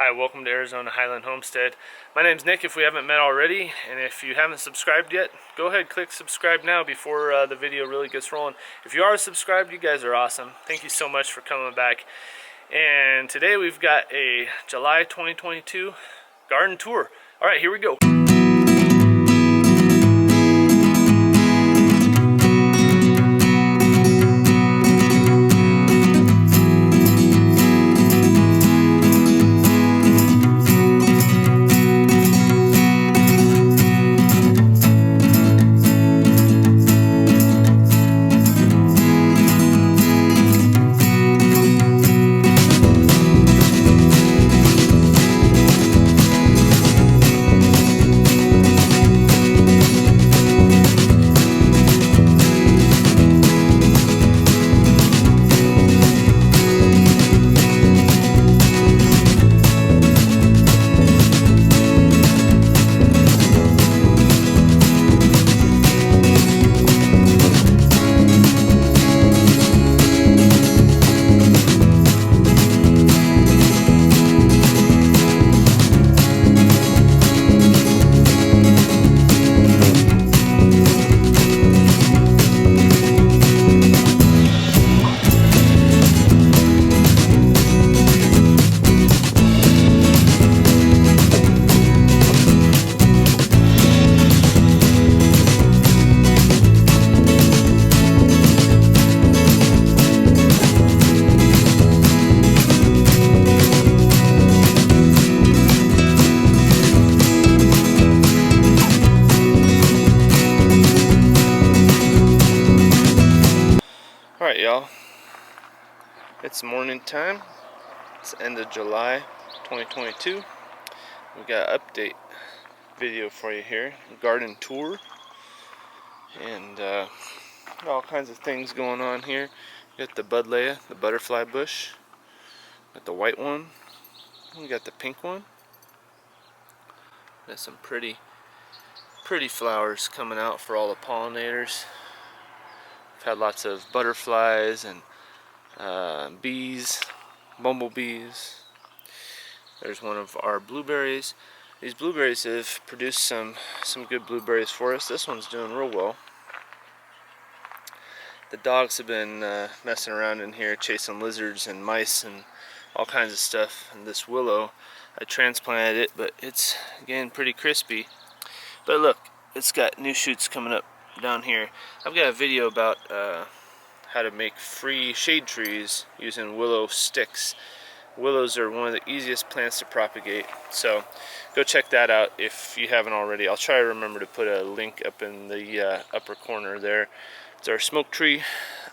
Hi, welcome to Arizona Highland Homestead. My name's Nick if we haven't met already, and if you haven't subscribed yet, go ahead, click subscribe now before the video really gets rolling. If you are subscribed, you guys are awesome. Thank you so much for coming back. And today we've got a July 2022 garden tour. Alright, here we go. Alright, y'all, it's morning time. It's the end of July 2022. We got an update video for you here, a garden tour, and all kinds of things going on here. We got the buddleia, the butterfly bush, got the white one, we got the pink one. Got some pretty flowers coming out for all the pollinators. We've had lots of butterflies and bees, bumblebees. There's one of our blueberries. These blueberries have produced some good blueberries for us. This one's doing real well. The dogs have been messing around in here, chasing lizards and mice and all kinds of stuff. And this willow, I transplanted it, but it's getting pretty crispy. But look, it's got new shoots coming up down here. I've got a video about how to make free shade trees using willow sticks. Willows are one of the easiest plants to propagate, so go check that out if you haven't already. I'll try to remember to put a link up in the upper corner there. It's our smoke tree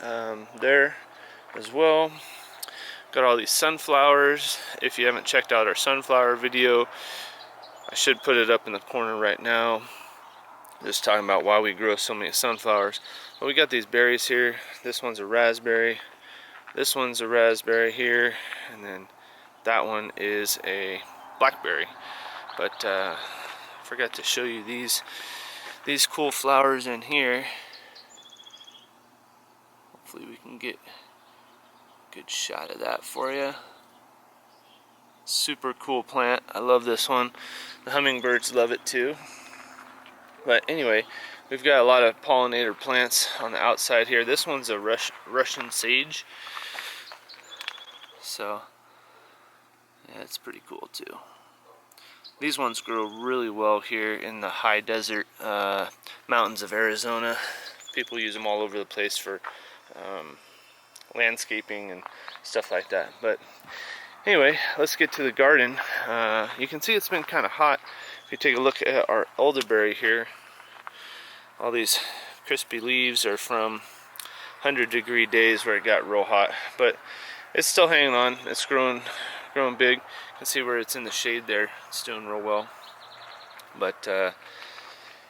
there as well. Got all these sunflowers. If you haven't checked out our sunflower video, I should put it up in the corner right now, just talking about why we grow so many sunflowers. But we got these berries here. This one's a raspberry. This one's a raspberry here, and then that one is a blackberry. But I forgot to show you these cool flowers in here. Hopefully we can get a good shot of that for you. Super cool plant. I love this one. The hummingbirds love it too. But anyway, we've got a lot of pollinator plants on the outside here. This one's a Russian sage. So, yeah, it's pretty cool too. These ones grow really well here in the high desert mountains of Arizona. People use them all over the place for landscaping and stuff like that. But anyway, let's get to the garden. You can see it's been kind of hot. If you take a look at our elderberry here, all these crispy leaves are from 100-degree days where it got real hot, but it's still hanging on. It's growing big. You can see where it's in the shade there. It's doing real well. But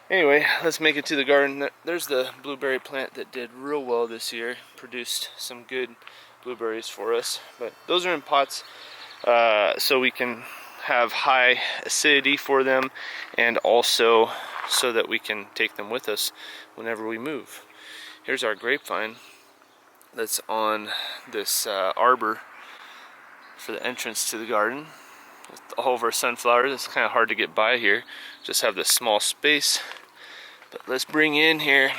anyway, let's make it to the garden. There's the blueberry plant that did real well this year, produced some good blueberries for us. But those are in pots, so we can have high acidity for them, and also so that we can take them with us whenever we move. Here's our grapevine that's on this arbor for the entrance to the garden. with all of our sunflowers. It's kind of hard to get by here, just have this small space. But let's bring in here.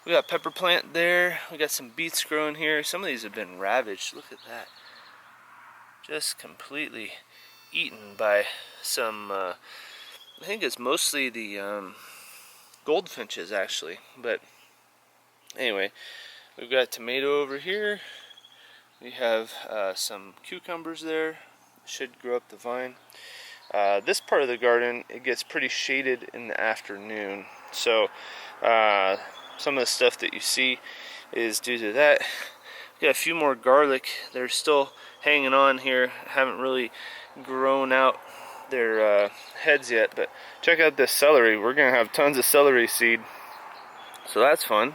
We got pepper plant there. We got some beets growing here. Some of these have been ravaged. Look at that. Just completely eaten by some, I think it's mostly the goldfinches actually. But anyway, we've got tomato over here. We have some cucumbers there. Should grow up the vine. This part of the garden, it gets pretty shaded in the afternoon. So some of the stuff that you see is due to that. Got a few more garlic. They're still hanging on here. Haven't really grown out their heads yet. But check out this celery. We're going to have tons of celery seed. So that's fun.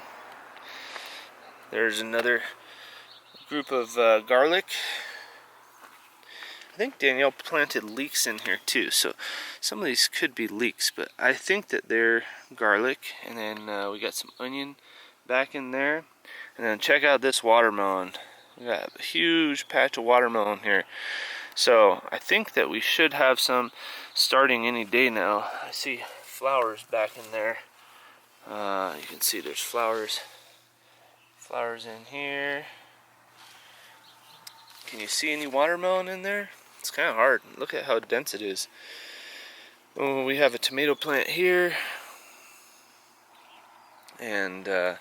There's another group of garlic. I think Danielle planted leeks in here too, so some of these could be leeks, but I think that they're garlic. And then we got some onion back in there. And then check out this watermelon. We got a huge patch of watermelon here. So I think that we should have some starting any day now. I see flowers back in there. You can see there's flowers in here. Can you see any watermelon in there? It's kind of hard. Look at how dense it is. Oh, we have a tomato plant here, and the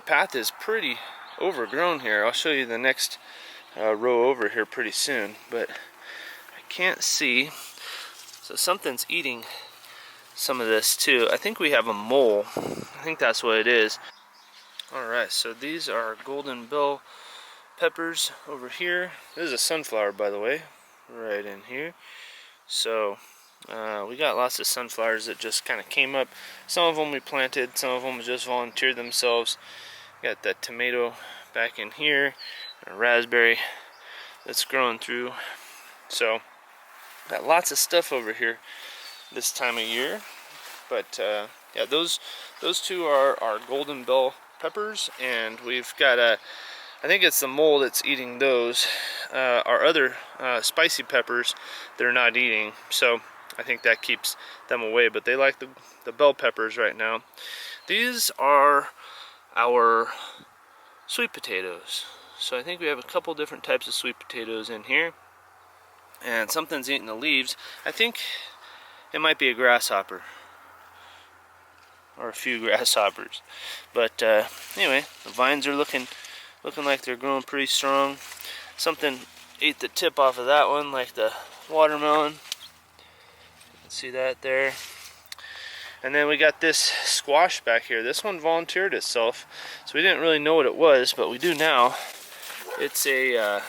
path is pretty overgrown here. I'll show you the next row over here pretty soon, but I can't see. So something's eating some of this too. I think we have a mole. I think that's what it is. Alright, so these are golden bell peppers over here. This is a sunflower, by the way, right in here. So we got lots of sunflowers that just kind of came up. Some of them we planted, some of them just volunteered themselves. Got that tomato back in here, and a raspberry that's growing through. So got lots of stuff over here this time of year. But yeah, those two are our golden bell peppers, and we've got I think it's the mole that's eating those. Our other spicy peppers, they're not eating, so I think that keeps them away, but they like the bell peppers right now. These are our sweet potatoes. So I think we have a couple different types of sweet potatoes in here, and something's eating the leaves. I think it might be a grasshopper, or a few grasshoppers. But anyway, the vines are looking like they're growing pretty strong. Something ate the tip off of that one, like the watermelon. You can see that there. And then we got this squash back here. This one volunteered itself, so we didn't really know what it was, but we do now. It's a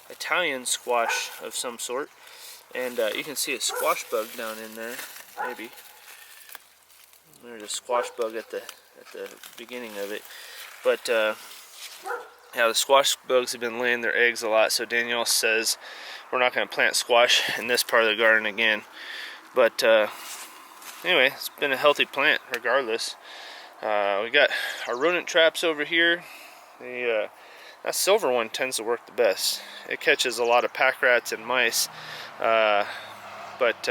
Italian squash of some sort, and you can see a squash bug down in there. Maybe there's a squash bug at the beginning of it, but yeah, the squash bugs have been laying their eggs a lot, so Danielle says we're not going to plant squash in this part of the garden again. But anyway, it's been a healthy plant regardless. We got our rodent traps over here. That silver one tends to work the best. It catches a lot of pack rats and mice, but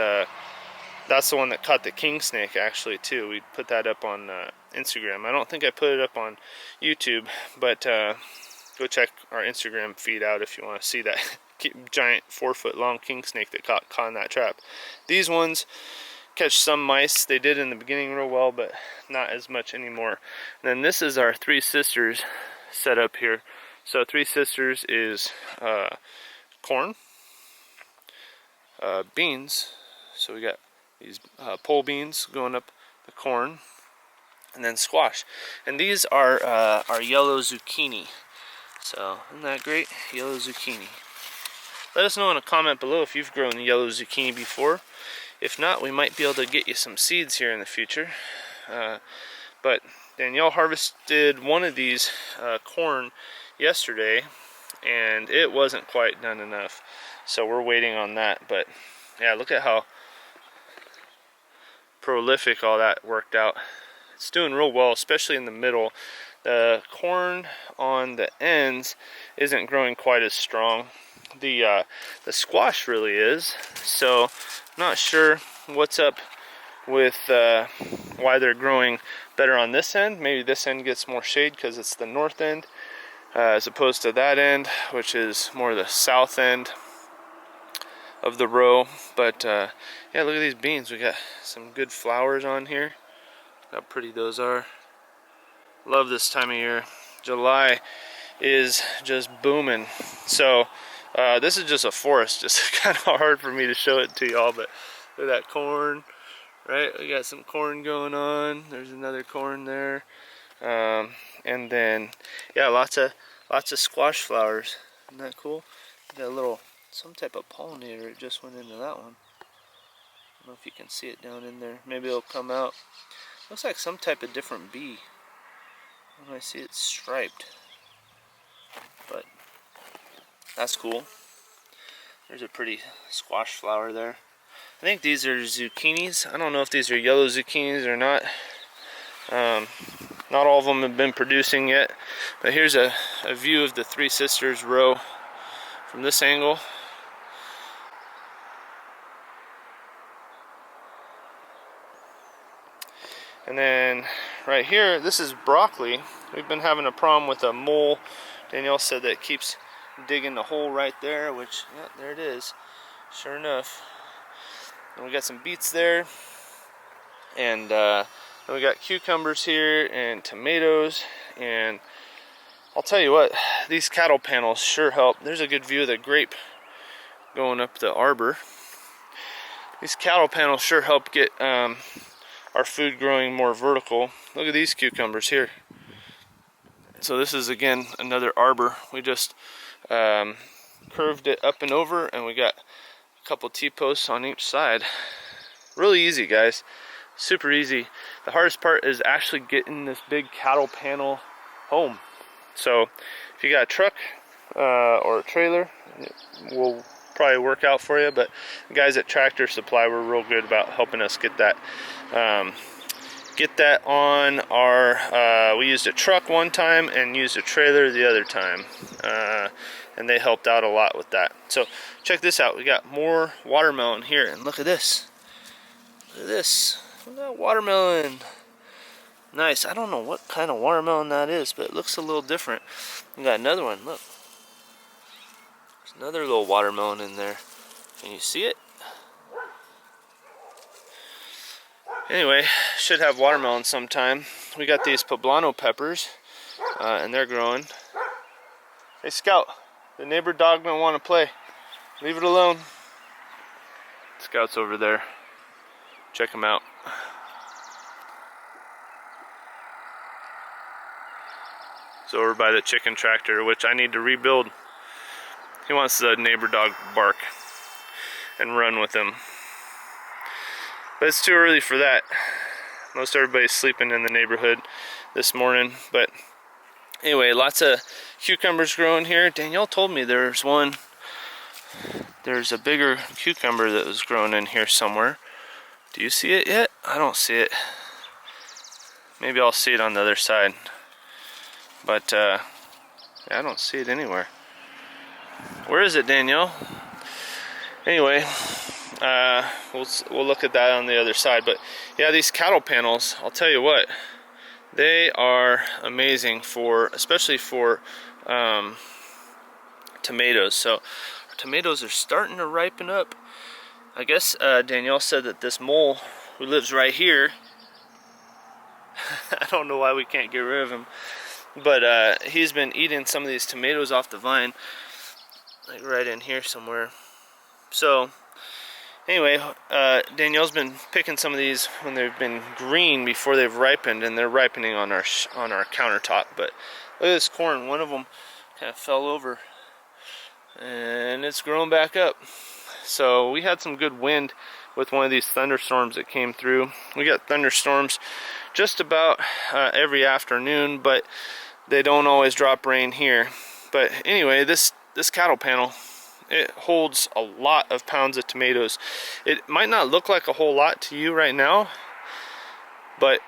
that's the one that caught the king snake actually too. We put that up on Instagram. I don't think I put it up on YouTube, but go check our Instagram feed out if you want to see that giant 4-foot long king snake that caught in that trap. These ones catch some mice. They did in the beginning real well, but not as much anymore. And then this is our Three Sisters set up here. So Three Sisters is corn, beans. So we got these pole beans going up the corn, and then squash. And these are our yellow zucchini. So isn't that great? Yellow zucchini. Let us know in a comment below if you've grown yellow zucchini before. If not, we might be able to get you some seeds here in the future. But Danielle harvested one of these corn yesterday, and it wasn't quite done enough. So we're waiting on that. But yeah, look at how prolific all that worked out. It's doing real well, especially in the middle. The corn on the ends isn't growing quite as strong. the squash really is. So not sure what's up with why they're growing better on this end. Maybe this end gets more shade because it's the north end, as opposed to that end, which is more the south end of the row. But yeah, look at these beans. We got some good flowers on here. Look how pretty those are. Love this time of year. July is just booming. So this is just a forest. It's kind of hard for me to show it to y'all, but look at that corn. Right, we got some corn going on. There's another corn there, and then yeah, lots of squash flowers. Isn't that cool? Got a little some type of pollinator. It just went into that one. I don't know if you can see it down in there. Maybe it'll come out. Looks like some type of different bee. When I see it striped, but that's cool. There's a pretty squash flower there. I think these are zucchinis. I don't know if these are yellow zucchinis or not. Not all of them have been producing yet. But here's a view of the Three Sisters row from this angle. And then right here, this is broccoli. We've been having a problem with a mole. Danielle said that it keeps digging the hole right there, which, yeah, there it is. Sure enough. And we got some beets there, and then we got cucumbers here and tomatoes. And I'll tell you what, these cattle panels sure help. There's a good view of the grape going up the arbor. These cattle panels sure help get our food growing more vertical. Look at these cucumbers here. So this is again another arbor. We just curved it up and over, and we got couple T-posts on each side. Really easy, guys. Super easy. The hardest part is actually getting this big cattle panel home. So if you got a truck or a trailer, it will probably work out for you. But the guys at Tractor Supply were real good about helping us get that on our we used a truck one time and used a trailer the other time, and they helped out a lot with that. So check this out. We got more watermelon here, and look at this. Look at this. Look at that watermelon. Nice. I don't know what kind of watermelon that is, but it looks a little different. We got another one. Look, there's another little watermelon in there. Can you see it? Anyway, should have watermelon sometime. We got these Poblano Peppers, and they're growing. Hey, Scout, the neighbor dog don't want to play. Leave it alone. Scout's over there. Check him out. It's over by the chicken tractor, which I need to rebuild. He wants the neighbor dog to bark and run with him. But it's too early for that. Most everybody's sleeping in the neighborhood this morning. But anyway, lots of cucumbers growing here. Danielle told me there's a bigger cucumber that was growing in here somewhere. Do you see it yet? I don't see it. Maybe I'll see it on the other side. But yeah, I don't see it anywhere. Where is it, Danielle? Anyway, we'll look at that on the other side. But yeah, these cattle panels, I'll tell you what, they are amazing for, especially for tomatoes. So our tomatoes are starting to ripen up. I guess Danielle said that this mole who lives right here, I don't know why we can't get rid of him, but he's been eating some of these tomatoes off the vine, like right in here somewhere. So anyway, Danielle's been picking some of these when they've been green before they've ripened, and they're ripening on our countertop. But look at this corn. One of them kind of fell over, and it's grown back up. So we had some good wind with one of these thunderstorms that came through. We got thunderstorms just about every afternoon, but they don't always drop rain here. But anyway, this cattle panel, it holds a lot of pounds of tomatoes. It might not look like a whole lot to you right now, but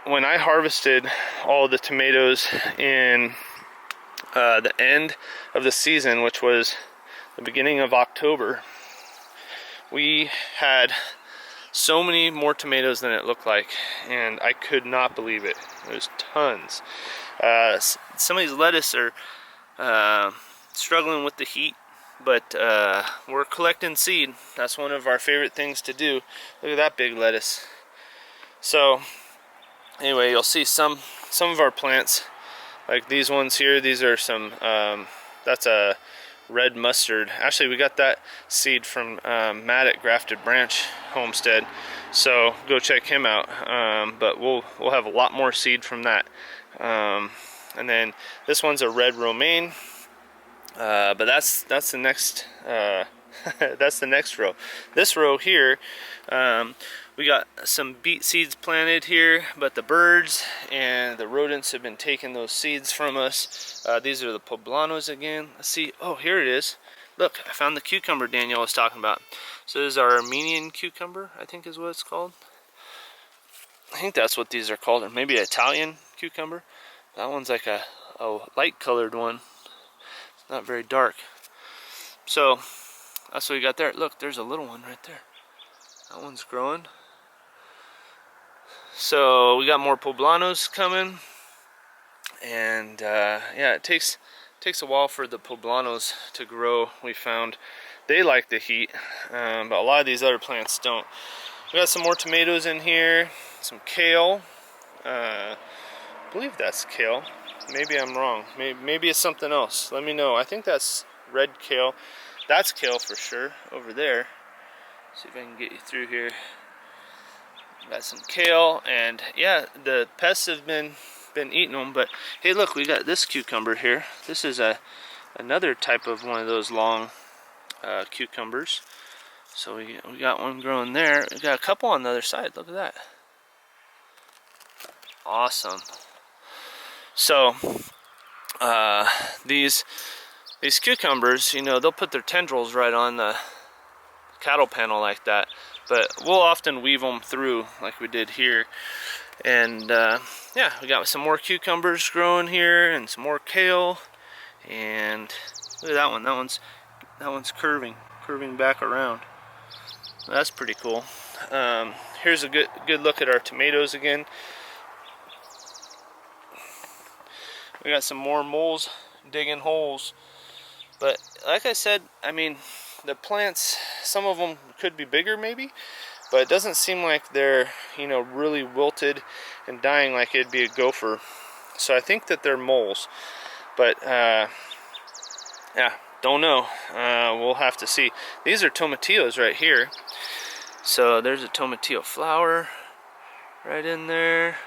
when I harvested all the tomatoes in the end of the season, which was the beginning of October, we had so many more tomatoes than it looked like, and I could not believe it. There's tons. Some of these lettuce are struggling with the heat, but we're collecting seed. That's one of our favorite things to do. Look at that big lettuce. So anyway, you'll see some of our plants, like these ones here. These are some, that's a red mustard. Actually, we got that seed from Matt at Grafted Branch Homestead, so go check him out. But we'll have a lot more seed from that. And then this one's a red romaine, but that's the next that's the next row. This row here, we got some beet seeds planted here, but the birds and the rodents have been taking those seeds from us. These are the poblanos again. Let's see. Oh, here it is. Look, I found the cucumber Danielle was talking about. So this is our Armenian cucumber, I think is what it's called. I think that's what these are called, or maybe Italian cucumber. That one's like a light colored one. It's not very dark. So that's what we got there. Look, there's a little one right there. That one's growing. So we got more poblanos coming, and yeah, it takes a while for the poblanos to grow. We found they like the heat, but a lot of these other plants don't. We got some more tomatoes in here, some kale. I believe that's kale. Maybe I'm wrong. Maybe it's something else. Let me know. I think that's red kale. That's kale for sure over there. See if I can get you through here. Got some kale, and yeah, the pests have been eating them. But hey, look, we got this cucumber here. This is another type of one of those long cucumbers. So we got one growing there. We got a couple on the other side. Look at that. Awesome. So these cucumbers, you know, they'll put their tendrils right on the cattle panel like that. But we'll often weave them through like we did here. And yeah, we got some more cucumbers growing here and some more kale. And look at that one. That one's curving back around. That's pretty cool. Here's a good look at our tomatoes again. We got some more moles digging holes. But like I said, I mean, the plants, some of them could be bigger maybe, but it doesn't seem like they're, you know, really wilted and dying like it'd be a gopher. So I think that they're moles. But yeah, don't know. We'll have to see. These are tomatillos right here. So there's a tomatillo flower right in there.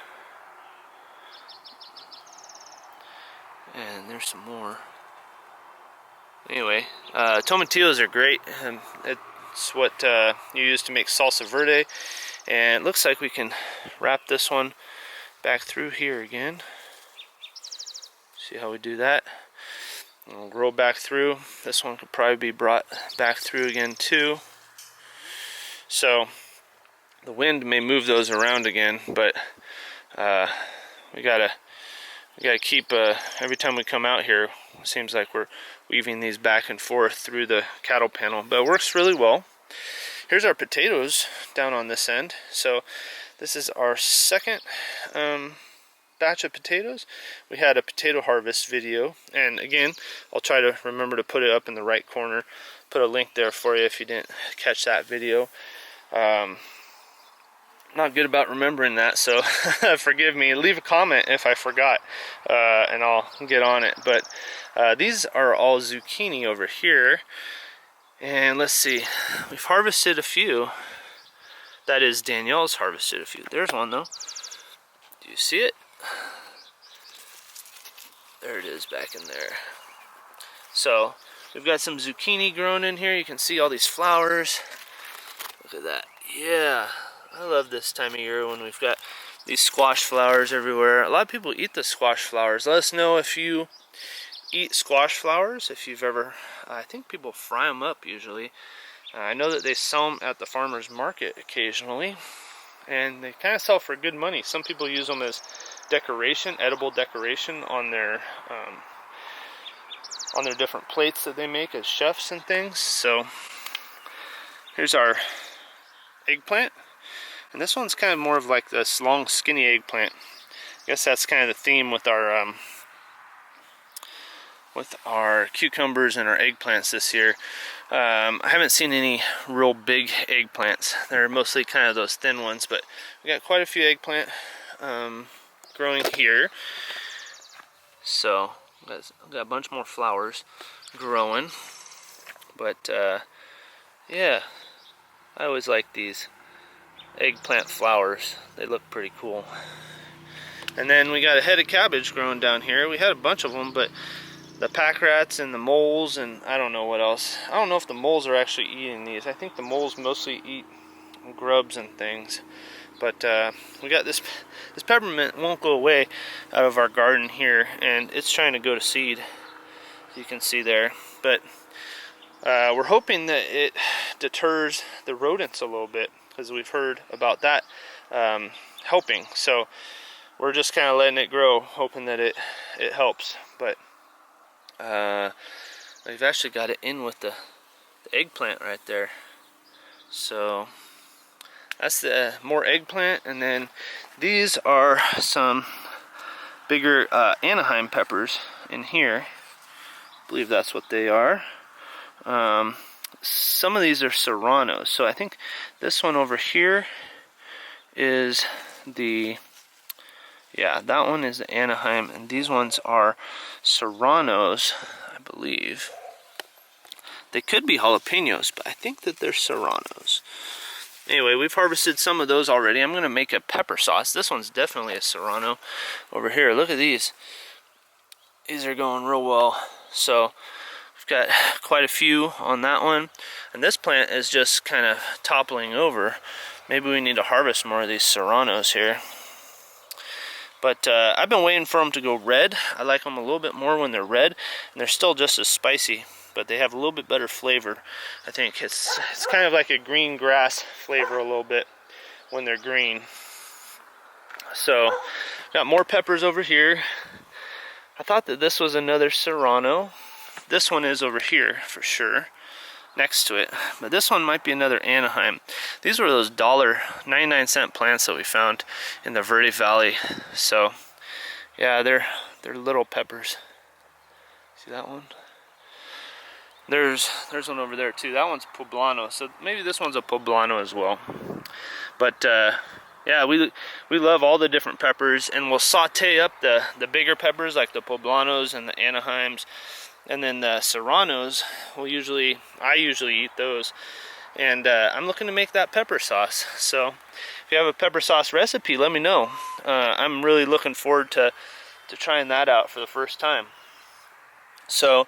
And there's some more. Anyway, tomatillos are great. It's what you use to make salsa verde. And it looks like we can wrap this one back through here again. See how we do that? And we'll roll back through. This one could probably be brought back through again too. So the wind may move those around again, but we gotta keep, every time we come out here, it seems like we're weaving these back and forth through the cattle panel, but it works really well. Here's our potatoes down on this end. So this is our second batch of potatoes. We had a potato harvest video, and again, I'll try to remember to put it up in the right corner. Put a link there for you if you didn't catch that video. Not good about remembering that, so forgive me. Leave a comment if I forgot, and I'll get on it. But these are all zucchini over here, and let's see, we've harvested a few. That is, Danielle's harvested a few. There's one though. Do you see it? There it is back in there. So we've got some zucchini growing in here. You can see all these flowers. Look at that. Yeah. I love this time of year when we've got these squash flowers everywhere. A lot of people eat the squash flowers. Let us know if you eat squash flowers, if you've ever, I think people fry them up usually. I know that they sell them at the farmer's market occasionally, and they kind of sell for good money. Some people use them as decoration, edible decoration on their on their different plates that they make as chefs and things. So here's our eggplant, and this one's kind of more of like this long skinny eggplant. I guess that's kind of the theme with our cucumbers and our eggplants this year. I haven't seen any real big eggplants. They're mostly kind of those thin ones, but we got quite a few eggplant growing here. So got a bunch more flowers growing, but yeah, I always like these eggplant flowers. They look pretty cool. And then we got a head of cabbage growing down here. We had a bunch of them, but the pack rats and the moles and I don't know what else. I don't know if the moles are actually eating these. I think the moles mostly eat grubs and things. But we got this peppermint won't go away out of our garden here, and it's trying to go to seed. You can see there. But we're hoping that it deters the rodents a little bit, because we've heard about that helping. So we're just kind of letting it grow, hoping that it helps. But we've actually got it in with the eggplant right there. So that's the more eggplant. And then these are some bigger Anaheim peppers in here. I believe that's what they are. Some of these are serranos. So I think this one over here is the, yeah, that one is the Anaheim, and these ones are serranos, I believe. They could be jalapenos, but I think that they're serranos. Anyway, we've harvested some of those already. I'm going to make a pepper sauce. This one's definitely a serrano over here. Look at these. These are going real well. So we've got quite a few on that one. And this plant is just kind of toppling over. Maybe we need to harvest more of these serranos here. But I've been waiting for them to go red. I like them a little bit more when they're red. And they're still just as spicy, but they have a little bit better flavor. I think it's kind of like a green grass flavor a little bit when they're green. So got more peppers over here. I thought that this was another serrano. This one is over here for sure, next to it. But this one might be another Anaheim. These were those $1.99 plants that we found in the Verde Valley. So yeah, they're little peppers. See that one? There's one over there too. That one's Poblano. So maybe this one's a Poblano as well. But yeah, we love all the different peppers, and we'll saute up the bigger peppers like the Poblanos and the Anaheims. And then the serranos, I usually eat those. And I'm looking to make that pepper sauce. So if you have a pepper sauce recipe, let me know. I'm really looking forward to trying that out for the first time. So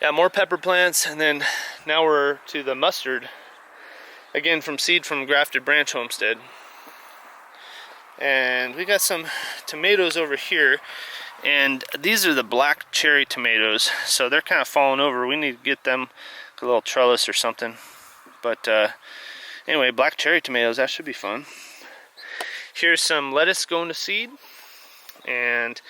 yeah, more pepper plants, and then now we're to the mustard. Again, from seed from Grafted Branch Homestead. And we got some tomatoes over here. And these are the black cherry tomatoes, so they're kind of falling over. We need to get them a little trellis or something. But anyway, black cherry tomatoes, that should be fun. Here's some lettuce going to seed, and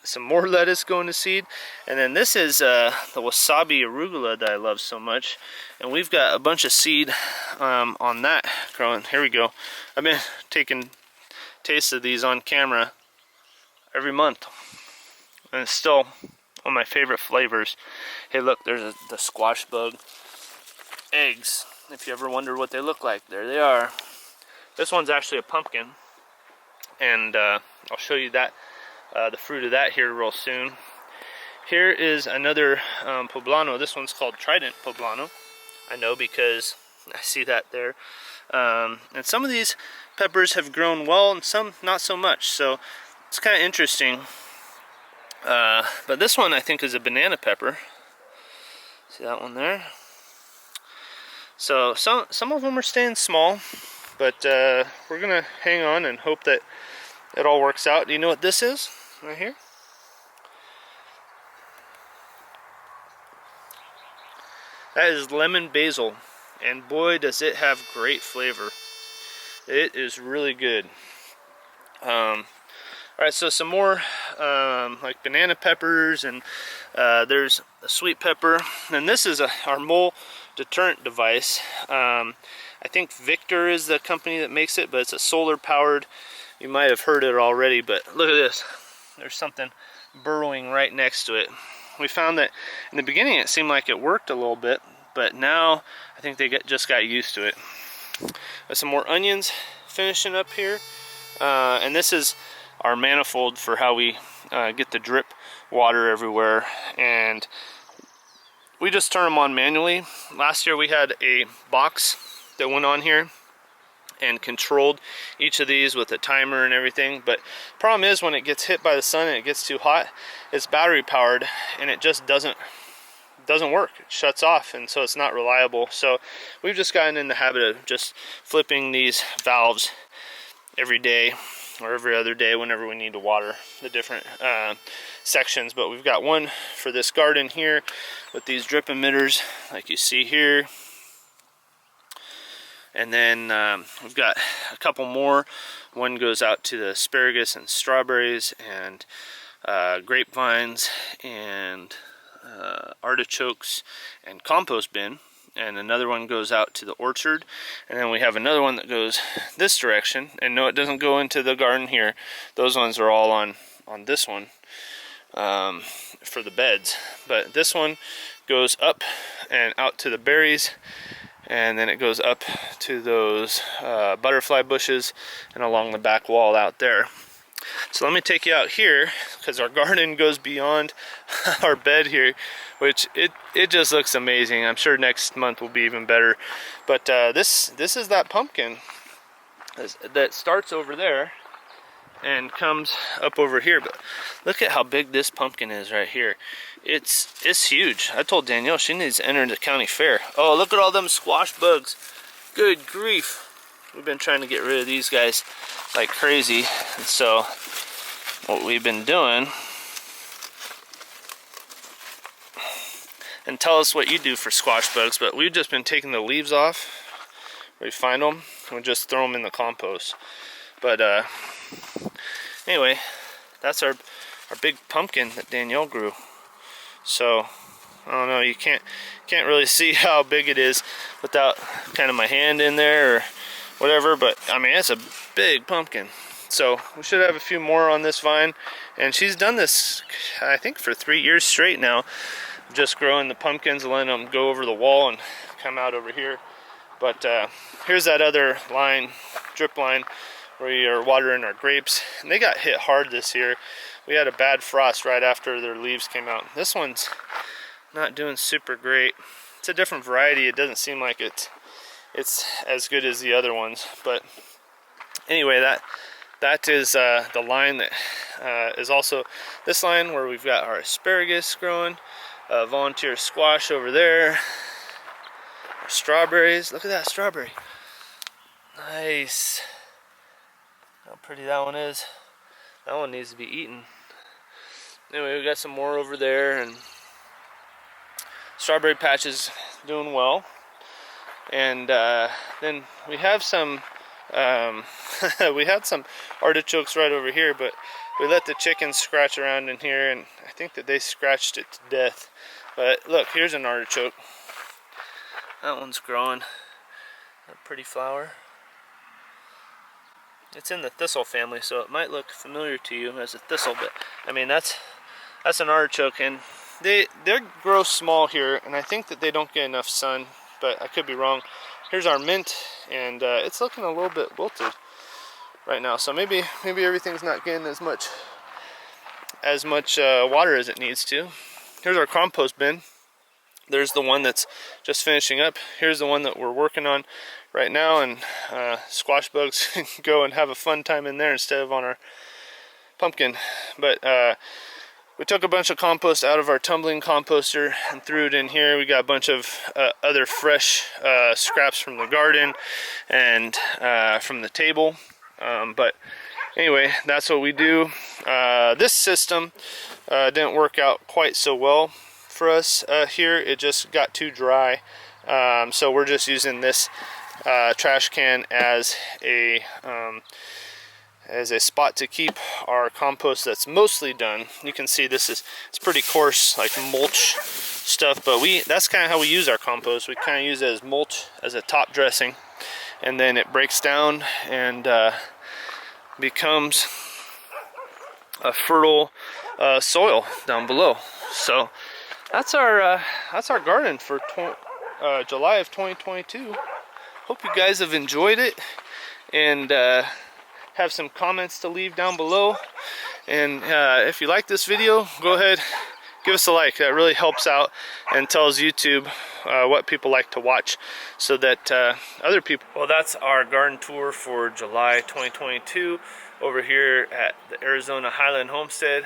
some more lettuce going to seed. And then this is the Wasabi Arugula that I love so much. And we've got a bunch of seed on that growing. Here we go. I've been taking tastes of these on camera every month. And it's still one of my favorite flavors. Hey, look, there's the squash bug eggs. If you ever wonder what they look like, there they are. This one's actually a pumpkin, and I'll show you that the fruit of that here real soon. Here is another Poblano. This one's called Trident Poblano. I know because I see that there. And some of these peppers have grown well, and some not so much. So it's kind of interesting. But this one I think is a banana pepper. See that one there? So some of them are staying small, but we're gonna hang on and hope that it all works out. Do you know what this is right here? That is lemon basil, and boy does it have great flavor. It is really good. All right, so some more like banana peppers, and there's a sweet pepper, and this is our mole deterrent device. I think Victor is the company that makes it, but it's a solar powered. You might have heard it already, but look at this. There's something burrowing right next to it. We found that in the beginning it seemed like it worked a little bit, but now I think they just got used to it. Got some more onions finishing up here, and this is our manifold for how we get the drip water everywhere, and we just turn them on manually. Last year we had a box that went on here and controlled each of these with a timer and everything, but the problem is when it gets hit by the sun and it gets too hot, it's battery powered and it just doesn't work. It shuts off, and so it's not reliable. So we've just gotten in the habit of just flipping these valves every day or every other day whenever we need to water the different sections. But we've got one for this garden here with these drip emitters like you see here, and then we've got a couple more. One goes out to the asparagus and strawberries and grapevines and artichokes and compost bin, and another one goes out to the orchard, and then we have another one that goes this direction. And no, it doesn't go into the garden here. Those ones are all on this one for the beds, but this one goes up and out to the berries, and then it goes up to those butterfly bushes and along the back wall out there. So let me take you out here, because our garden goes beyond our bed here, which it just looks amazing. I'm sure next month will be even better. But this is that pumpkin that starts over there and comes up over here. But look at how big this pumpkin is right here. It's huge. I told Danielle she needs to enter the county fair. Oh, look at all them squash bugs. Good grief. We've been trying to get rid of these guys like crazy. And so what we've been doing, and tell us what you do for squash bugs, but we've just been taking the leaves off. We find them and we just throw them in the compost. But anyway, that's our big pumpkin that Danielle grew. So I don't know, you can't really see how big it is without kind of my hand in there or whatever, but I mean, it's a big pumpkin. So we should have a few more on this vine, and she's done this I think for 3 years straight now, just growing the pumpkins and letting them go over the wall and come out over here. But here's that other line, drip line, where we are watering our grapes, and they got hit hard this year. We had a bad frost right after their leaves came out. This one's not doing super great. It's a different variety. It doesn't seem like it's as good as the other ones. But anyway, that is the line that is also this line where we've got our asparagus growing, volunteer squash over there, our strawberries. Look at that strawberry. Nice. How pretty that one is. That one needs to be eaten. Anyway, we got some more over there, and strawberry patch is doing well. And then we have some we had some artichokes right over here, but we let the chickens scratch around in here, and I think that they scratched it to death. But look, here's an artichoke. That one's growing. A pretty flower. It's in the thistle family, so it might look familiar to you as a thistle, but I mean that's an artichoke, and they grow small here, and I think that they don't get enough sun, but I could be wrong. Here's our mint, and it's looking a little bit wilted right now, so maybe everything's not getting as much water as it needs to. Here's our compost bin. There's the one that's just finishing up. Here's the one that we're working on right now, and squash bugs can go and have a fun time in there instead of on our pumpkin. But we took a bunch of compost out of our tumbling composter and threw it in here. We got a bunch of other fresh scraps from the garden and from the table. But anyway, that's what we do. This system didn't work out quite so well for us here. It just got too dry, so we're just using this trash can as a as a spot to keep our compost that's mostly done. You can see it's pretty coarse, like mulch stuff, but that's kind of how we use our compost. We kind of use it as mulch, as a top dressing, and then it breaks down and becomes a fertile soil down below. So that's our garden for July of 2022. Hope you guys have enjoyed it, and have some comments to leave down below. And if you like this video, go ahead, give us a like. That really helps out and tells YouTube what people like to watch, so that other people. Well, that's our garden tour for July 2022 over here at the Arizona Highland Homestead.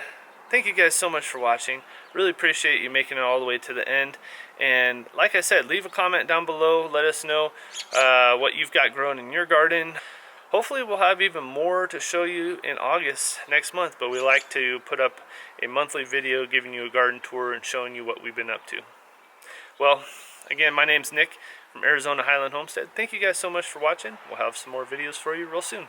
Thank you guys so much for watching. Really appreciate you making it all the way to the end. And like I said, leave a comment down below. Let us know what you've got growing in your garden. Hopefully we'll have even more to show you in August next month, but we like to put up a monthly video giving you a garden tour and showing you what we've been up to. Well, again, my name's Nick from Arizona Highland Homestead. Thank you guys so much for watching. We'll have some more videos for you real soon.